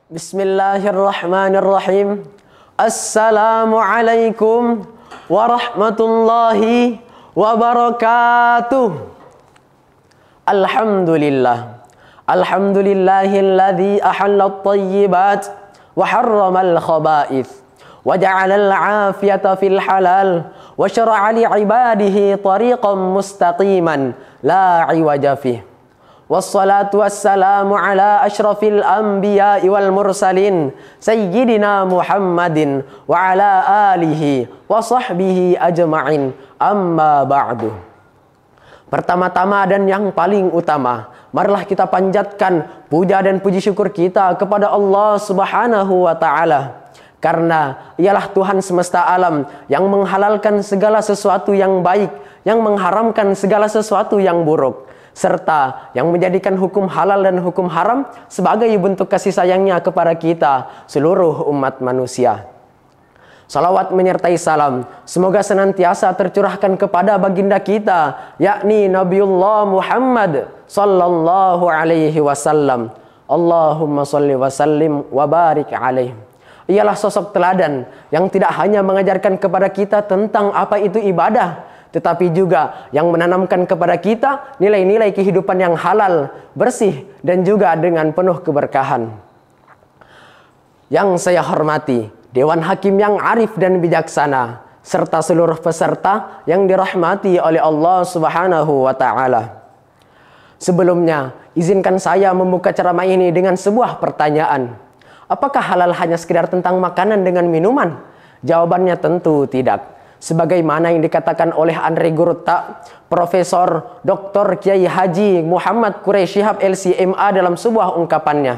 Bismillahirrahmanirrahim. Assalamualaikum warahmatullahi wabarakatuh. Alhamdulillah. Alhamdulillahilladzi ahalla at-thayyibat wa harrama al-khaba'ith wa ja'ala al-'afiyata fil halal wa syara'a li 'ibadihi tariqan mustaqiman la 'iwaja fihi. Wassalatu wassalamu ala asyrafil anbiya'i wal mursalin Sayyidina Muhammadin wa ala alihi wa sahbihi ajma'in. Amma ba'du. Pertama-tama dan yang paling utama, marilah kita panjatkan puja dan puji syukur kita kepada Allah Subhanahu wa ta'ala. Karena ialah Tuhan semesta alam yang menghalalkan segala sesuatu yang baik, yang mengharamkan segala sesuatu yang buruk, serta yang menjadikan hukum halal dan hukum haram sebagai bentuk kasih sayangnya kepada kita seluruh umat manusia. Salawat menyertai salam semoga senantiasa tercurahkan kepada baginda kita, yakni Nabiullah Muhammad sallallahu alaihi wasallam. Allahumma salli wa sallim wa barik alaihi. Ialah sosok teladan yang tidak hanya mengajarkan kepada kita tentang apa itu ibadah, tetapi juga yang menanamkan kepada kita nilai-nilai kehidupan yang halal, bersih, dan juga dengan penuh keberkahan. Yang saya hormati Dewan Hakim yang arif dan bijaksana, serta seluruh peserta yang dirahmati oleh Allah Subhanahu wa ta'ala. Sebelumnya, izinkan saya membuka ceramah ini dengan sebuah pertanyaan. Apakah halal hanya sekedar tentang makanan dengan minuman? Jawabannya tentu tidak. Sebagaimana yang dikatakan oleh Andre Gurutta, Profesor Dr. Kiai Haji Muhammad Quraisy Shihab LCMA dalam sebuah ungkapannya.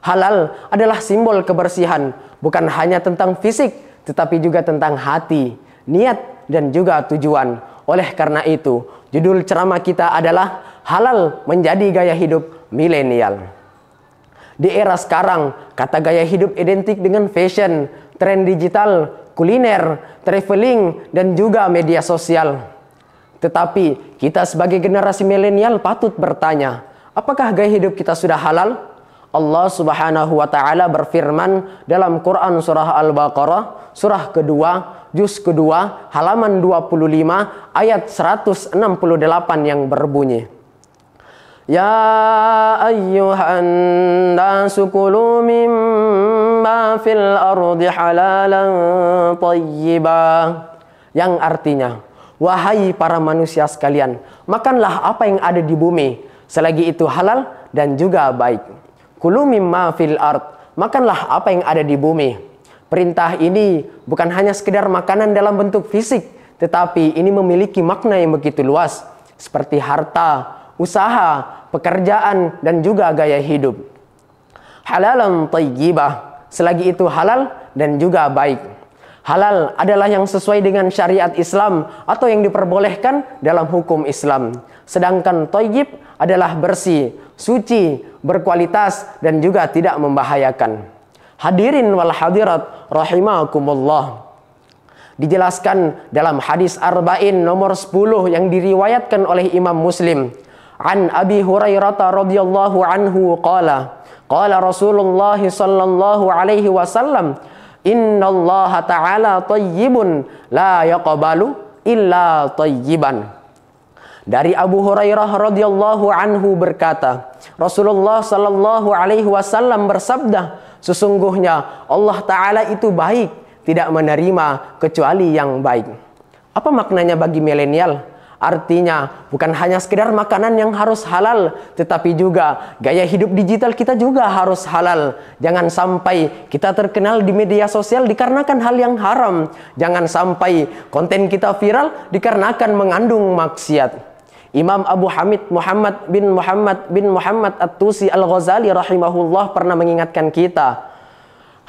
Halal adalah simbol kebersihan, bukan hanya tentang fisik, tetapi juga tentang hati, niat, dan juga tujuan. Oleh karena itu, judul ceramah kita adalah Halal Menjadi Gaya Hidup Milenial. Di era sekarang, kata gaya hidup identik dengan fashion, tren digital, kuliner, traveling, dan juga media sosial. Tetapi kita sebagai generasi milenial patut bertanya, apakah gaya hidup kita sudah halal? Allah Subhanahu wa ta'ala berfirman dalam Quran surah Al-Baqarah, surah kedua, juz kedua, halaman 25, ayat 168 yang berbunyi, Ya ayyuhan nasu kulu mimma fil ardi halalan tayyibah. Yang artinya, wahai para manusia sekalian, makanlah apa yang ada di bumi, selagi itu halal dan juga baik. Kulu mimma fil ard, makanlah apa yang ada di bumi. Perintah ini bukan hanya sekedar makanan dalam bentuk fisik, tetapi ini memiliki makna yang begitu luas, seperti harta, usaha, pekerjaan, dan juga gaya hidup. Halalan tayyibah, selagi itu halal dan juga baik. Halal adalah yang sesuai dengan syariat Islam atau yang diperbolehkan dalam hukum Islam. Sedangkan tayyib adalah bersih, suci, berkualitas, dan juga tidak membahayakan. Hadirin wal hadirat rahimakumullah. Dijelaskan dalam hadis Arba'in nomor 10 yang diriwayatkan oleh Imam Muslim. An Abi Hurairah radhiyallahu anhu qala Rasulullah sallallahu alaihi wasallam, innallaha ta'ala tayyibun la yaqbalu illa tayyiban. Dari Abu Hurairah radhiyallahu anhu berkata, Rasulullah sallallahu alaihi wasallam bersabda, sesungguhnya Allah Ta'ala itu baik, tidak menerima kecuali yang baik. Apa maknanya bagi milenial? Artinya bukan hanya sekedar makanan yang harus halal, tetapi juga gaya hidup digital kita juga harus halal. Jangan sampai kita terkenal di media sosial dikarenakan hal yang haram. Jangan sampai konten kita viral dikarenakan mengandung maksiat. Imam Abu Hamid Muhammad bin Muhammad At-Tusi Al-Ghazali rahimahullah pernah mengingatkan kita,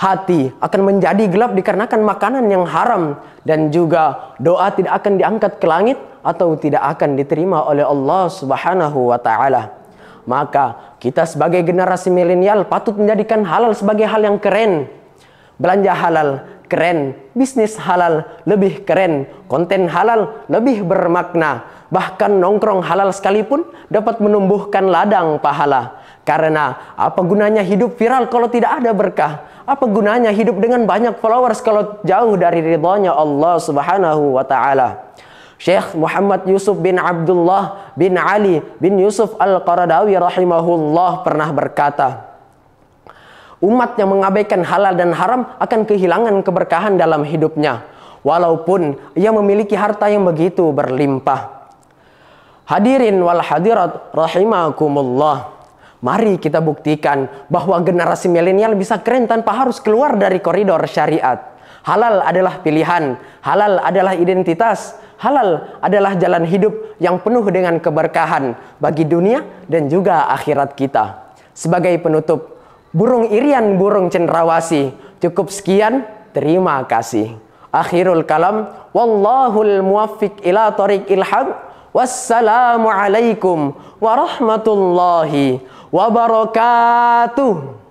hati akan menjadi gelap dikarenakan makanan yang haram, dan juga doa tidak akan diangkat ke langit atau tidak akan diterima oleh Allah Subhanahu wa ta'ala. Maka kita sebagai generasi milenial patut menjadikan halal sebagai hal yang keren. Belanja halal keren, bisnis halal lebih keren, konten halal lebih bermakna. Bahkan nongkrong halal sekalipun dapat menumbuhkan ladang pahala. Karena apa gunanya hidup viral kalau tidak ada berkah? Apa gunanya hidup dengan banyak followers kalau jauh dari ridhonya Allah Subhanahu wa taala? Syekh Muhammad Yusuf bin Abdullah bin Ali bin Yusuf Al-Qaradawi rahimahullah pernah berkata, umat yang mengabaikan halal dan haram akan kehilangan keberkahan dalam hidupnya, walaupun ia memiliki harta yang begitu berlimpah. Hadirin wal hadirat rahimakumullah. Mari kita buktikan bahwa generasi milenial bisa keren tanpa harus keluar dari koridor syariat. Halal adalah pilihan, halal adalah identitas, halal adalah jalan hidup yang penuh dengan keberkahan bagi dunia dan juga akhirat kita. Sebagai penutup, burung irian, burung cendrawasih. Cukup sekian, terima kasih. Akhirul kalam, wallahul muwaffiq ila thoriqil haq. Wassalamualaikum warahmatullahi wabarakatuh.